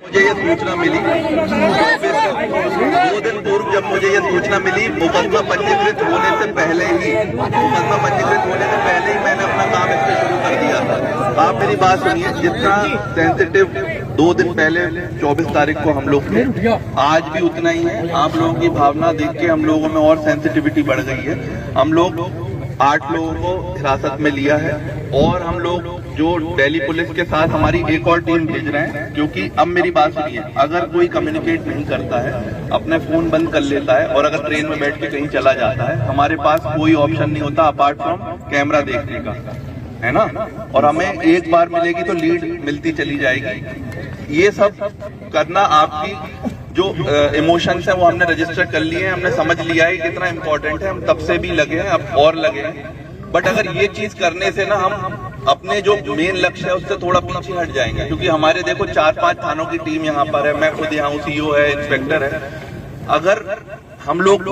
मुझे ये सूचना मिली, 2 दिन पूर्व जब मुझे ये सूचना मिली, मुकदमा पंजीकृत होने से पहले ही मैंने अपना काम इस पे शुरू कर दिया था। आप मेरी बात सुनिए, जितना सेंसिटिव 2 दिन पहले 24 तारीख को हम लोग थे, आज भी उतना ही है। आप लोगों की भावना देख के हम लोगों में और सेंसिटिविटी बढ़ गई है। हम लोग 8 लोगों को हिरासत में लिया है और हम लोग जो दिल्ली पुलिस के साथ हमारी एक और टीम भेज रहे हैं, क्योंकि अब मेरी बात सुनिए, अगर कोई कम्युनिकेट नहीं करता है, अपने फोन बंद कर लेता है और अगर ट्रेन में बैठ के कहीं चला जाता है, हमारे पास कोई ऑप्शन नहीं होता अपार्ट फ्रॉम कैमरा देखने का, है ना। और हमें एक बार मिलेगी तो लीड मिलती चली जाएगी। ये सब करना, आपकी जो इमोशंस है वो हमने रजिस्टर कर लिए हैं, हमने समझ लिया है कितना इंपॉर्टेंट है, हम तब से भी लगे हैं, अब और लगे हैं। बट अगर ये चीज करने से ना हम अपने जो मेन लक्ष्य है उससे थोड़ा पीछे हट जाएंगे, क्योंकि हमारे देखो 4-5 थानों की टीम यहाँ पर है, मैं खुद यहाँ सीईओ है, इंस्पेक्टर है। अगर हम लोग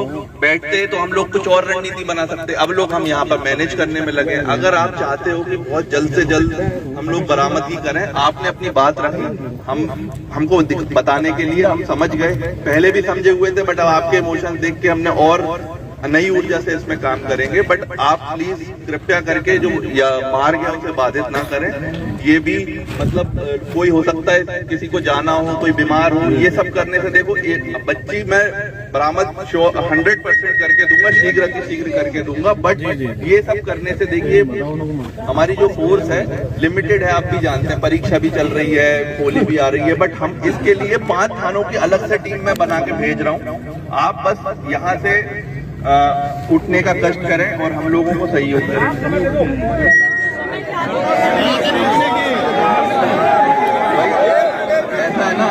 बैठते तो हम लोग कुछ और रणनीति बना सकते, अब लोग हम यहाँ पर मैनेज करने में लगे। अगर आप चाहते हो कि बहुत जल्द से जल्द हम लोग बरामदगी करें, आपने अपनी बात रखी, हमको बताने के लिए हम समझ गए, पहले भी समझे हुए थे, बट अब आपके इमोशन देख के हमने और नई ऊर्जा से इसमें काम करेंगे। बट आप प्लीज कृपया करके जो मार्ग है उसे बाधित ना करें। ये भी मतलब कोई हो सकता है किसी को जाना हो, कोई बीमार हो, ये सब करने से देखो बच्ची मैं बरामद 100% करके दूंगा, शीघ्र करके दूंगा। बट ये सब करने से देखिए हमारी जो फोर्स है लिमिटेड है, आप भी जानते हैं, परीक्षा भी चल रही है, होली भी आ रही है। बट हम इसके लिए 5 थानों की अलग से टीम में बना के भेज रहा हूँ। आप बस यहाँ से उठने का कष्ट करें और हम लोगों को सहयोग करें। ऐसा है ना,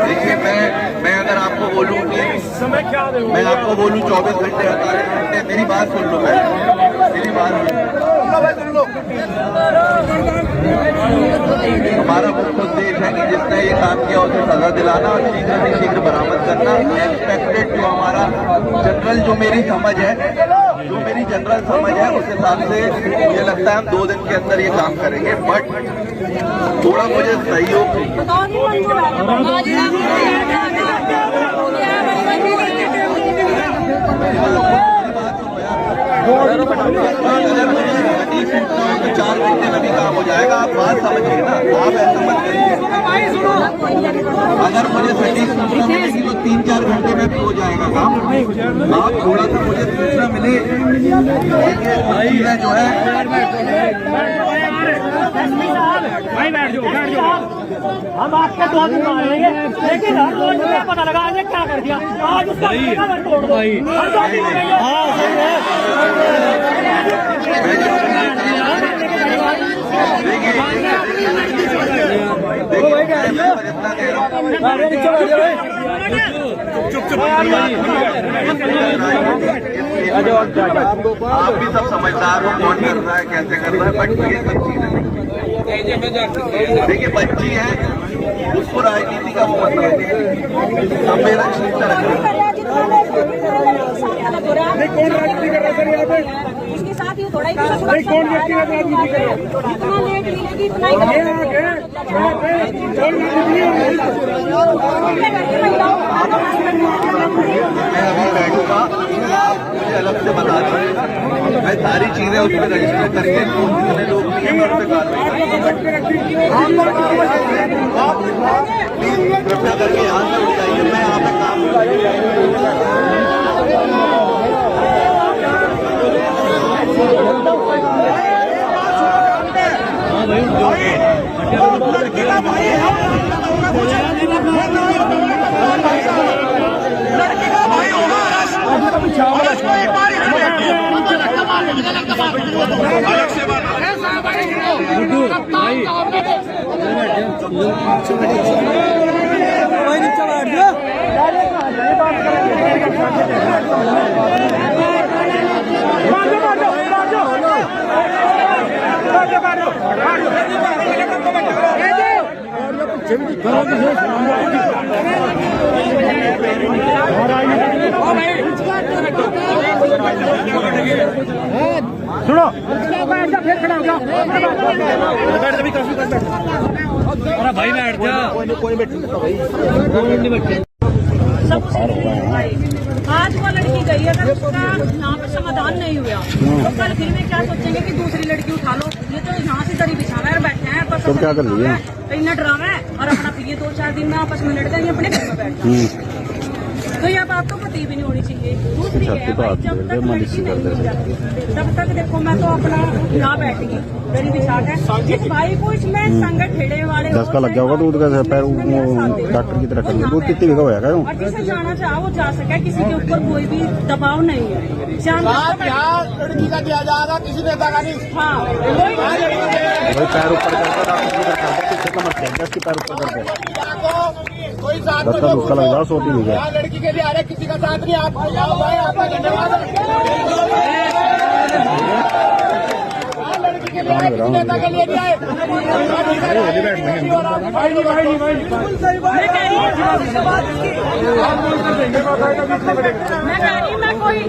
देखिए मैं अगर आपको बोलूं कि मैं आपको बोलूं 24 घंटे 48 घंटे, मेरी बात सुन लो, मेरी बात सुन लो। हमारा मुख्य उद्देश्य है कि जिसने ये काम किया उसे सजा दिलाना और शीघ्र से शीघ्र बरामद करना। एक्सपेक्टेड जो हमारा जनरल, जो मेरी समझ है, उस हिसाब से मुझे लगता है हम 2 दिन के अंदर ये काम करेंगे। बट थोड़ा मुझे सहयोग तो 4 घंटे में भी काम हो जाएगा। आप बात समझिए ना, आप ऐसा मत करिए। अगर मुझे सटीक सूचना मिलेगी तो 3-4 घंटे में भी हो जाएगा काम। आप थोड़ा सा मुझे सूचना मिले जो है, बैठ जाओ। हम आपके 2 दिन आएंगे, लेकिन हर रोज में पता लगा आज क्या कर दिया, आज उसका तोड़ दो। आप भी सब समझदार हो, कौन कर रहा है, कैसे कर रहा है। बट ये सब चीजें देखिए, बच्ची है, उसको राजनीति का वो मतलब संवेदनशीलता रखना। कौन राजनीति कर रहा है सर यहाँ पे? उसके साथ ही थोड़ा ही कौन व्यक्ति राजनीति कर रहा है? इतना लेट मिलेगी, इतना ही कौन मैं अभी बैठूंगा, आप मुझे अलग से बता दें, मैं सारी चीजें उसमें रजिस्टर करके जितने लोग नहीं है मैं उस पर प्लीज कृपया करके यहाँ से उठ जाइए। मैं यहाँ पे काम सुनो बैठ जा फिर खड़ा हो जा बैठ जा भी काफी बैठ अरे भाई बैठ जा कोई नहीं बैठे सब उसे आज वो लड़की गई अगर उसका यहाँ पे समाधान नहीं हुआ तो कल फिर में क्या सोचेंगे कि दूसरी लड़की उठा लो। ये तो यहाँ से दरी बिछा है और बैठे हैं पर तो क्या कर रही है कहीं ड्रामा है और अपना फिर ये 2-4 दिन में आपस में लड़ गए अपने घर में बैठ जाए। तो ये बात तो पति भी नहीं होनी चाहिए। दूसरी है भाई जब तक लड़की नहीं मिल जाती तब तक देखो मैं तो अपना यहाँ बैठेगी दरी बिछा कर इस भाई को इसमें संगत ठेड़े वाले दस का लग गया होगा दूध का पैर डॉक्टर की तरह कर दूध कितनी बिका हुआ है और जिसे जाना चाहे वो जा सके किसी के ऊपर कोई भी दबाव नहीं है। शाम लड़की का दिया जाएगा किसी नेता का नहीं। हाँ भाई पैर ऊपर करके किससे कमर से 10 के पैर ऊपर करके कोई साथ 10 का धक्का लग जाओ 100 की हो गया लड़की के लिए आ रहे किसी का साथ नहीं। आप भाई आपका धन्यवाद। लड़की के लिए आए किसी नेता के लिए आए मैं कोई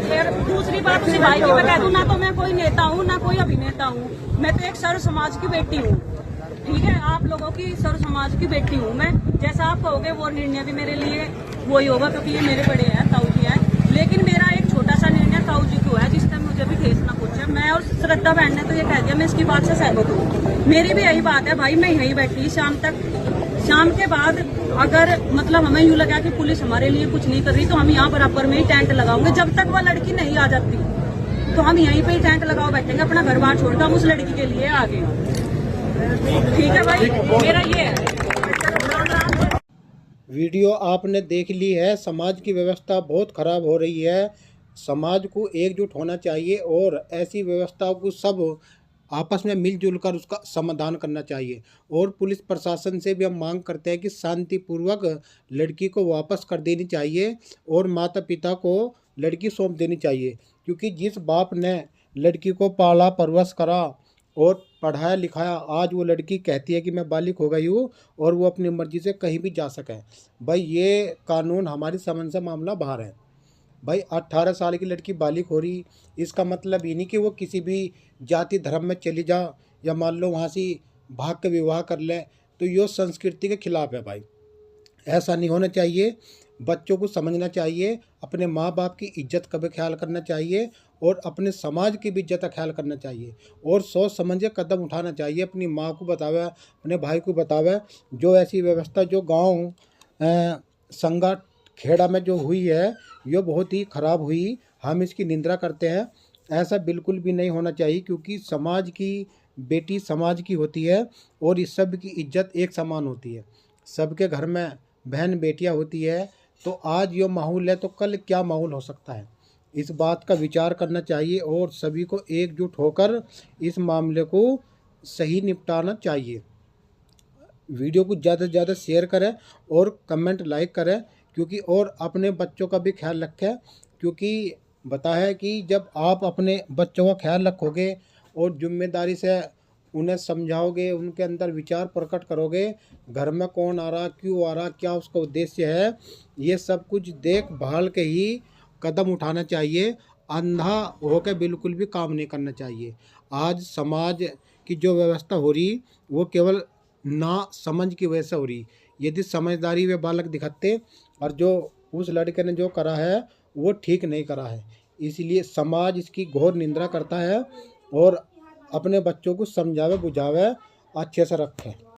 दूसरी बात से भाई की मैं कह दूं ना तो मैं कोई नेता हूँ ना कोई अभिनेता हूँ। मैं तो एक सर्व समाज की बेटी हूँ। ठीक है आप लोगों की सर्व समाज की बेटी हूँ मैं। जैसा आप कहोगे वो निर्णय भी मेरे लिए वही होगा क्योंकि ये मेरे बड़े हैं ताऊ जी हैं। लेकिन मेरा एक छोटा सा निर्णय ताऊ जी को है जिससे मुझे भी ठेस ना पहुंचे। मैं और श्रद्धा बहन ने तो ये कह दिया मैं इसकी बात से सहमत हूँ। मेरी भी यही बात है भाई मैं यहीं बैठी शाम तक। शाम के बाद अगर मतलब हमें यूँ लगा कि पुलिस हमारे लिए कुछ नहीं कर रही तो हम यहाँ बराबर में ही टेंट लगाओगे। जब तक वह लड़की नहीं आ जाती तो हम यहीं पे ही टेंट लगाओ बैठेंगे अपना घर बार छोड़कर हम उस लड़की के लिए आगे। ठीक है भाई मेरा ये है। वीडियो आपने देख ली है। समाज की व्यवस्था बहुत खराब हो रही है। समाज को एकजुट होना चाहिए और ऐसी व्यवस्थाओं को सब आपस में मिलजुल कर उसका समाधान करना चाहिए। और पुलिस प्रशासन से भी हम मांग करते हैं कि शांतिपूर्वक लड़की को वापस कर देनी चाहिए और माता पिता को लड़की सौंप देनी चाहिए। क्योंकि जिस बाप ने लड़की को पाला परवश करा और पढ़ाया लिखाया आज वो लड़की कहती है कि मैं बालिग हो गई हूँ और वो अपनी मर्जी से कहीं भी जा सके। भाई ये कानून हमारी समझ से मामला बाहर है। भाई 18 साल की लड़की बालिग हो रही इसका मतलब ये नहीं कि वो किसी भी जाति धर्म में चली जा या मान लो वहाँ से भाग के विवाह कर ले तो ये संस्कृति के खिलाफ है। भाई ऐसा नहीं होना चाहिए। बच्चों को समझना चाहिए, अपने माँ बाप की इज्जत का भी ख्याल करना चाहिए और अपने समाज की भी इज्जत का ख्याल करना चाहिए और सोच समझ के कदम उठाना चाहिए। अपनी माँ को बतावे, अपने भाई को बतावे। जो ऐसी व्यवस्था जो गांव संगा खेड़ा में जो हुई है ये बहुत ही ख़राब हुई। हम इसकी निंदा करते हैं। ऐसा बिल्कुल भी नहीं होना चाहिए क्योंकि समाज की बेटी समाज की होती है और इस सब की इज्जत एक समान होती है। सबके घर में बहन बेटियां होती है तो आज ये माहौल है तो कल क्या माहौल हो सकता है। इस बात का विचार करना चाहिए और सभी को एकजुट होकर इस मामले को सही निपटाना चाहिए। वीडियो को ज़्यादा से ज़्यादा शेयर करें और कमेंट लाइक करें क्योंकि और अपने बच्चों का भी ख्याल रखें। क्योंकि बता है कि जब आप अपने बच्चों का ख्याल रखोगे और जिम्मेदारी से उन्हें समझाओगे, उनके अंदर विचार प्रकट करोगे, घर में कौन आ रहा, क्यों आ रहा, क्या उसका उद्देश्य है, ये सब कुछ देख भाल के ही कदम उठाना चाहिए। अंधा होकर बिल्कुल भी काम नहीं करना चाहिए। आज समाज की जो व्यवस्था हो रही वो केवल ना समझ की वजह से हो रही। यदि समझदारी वे बालक दिखाते और जो उस लड़के ने जो करा है वो ठीक नहीं करा है, इसलिए समाज इसकी घोर निंदा करता है और अपने बच्चों को समझावे बुझावे अच्छे से रखें।